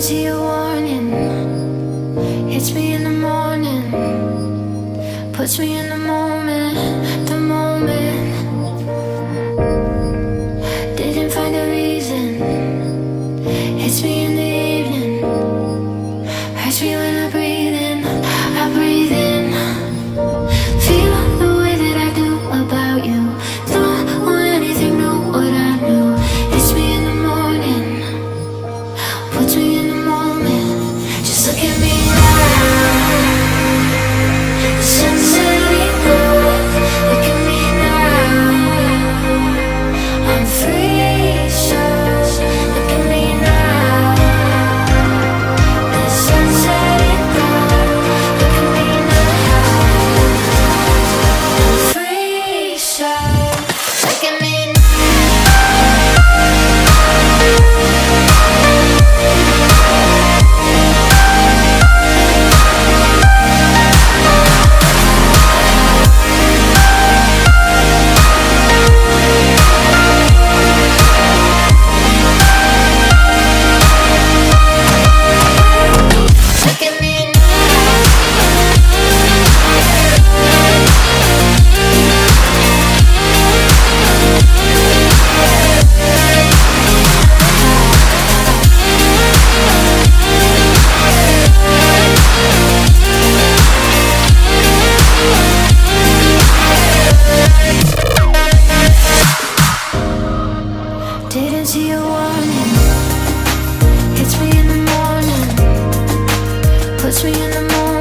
see a warning. Hits me in the morning. Puts me in the moment, the moment. Didn't find a reason. Hits me in the evening. Hurts me when I breathe in, I breathe in. Feel the way that I do about you. Don't want anything new, what I knew. Hits me in the morning. Puts me in the moment. Just look at me now. The sun's setting low. Look at me now. I'm free, so look at me now. The sun's setting low. Look at me now. I'm free, so look at me now. Look at me didn't see a warning. Hits me in the morning. Puts me in the morning.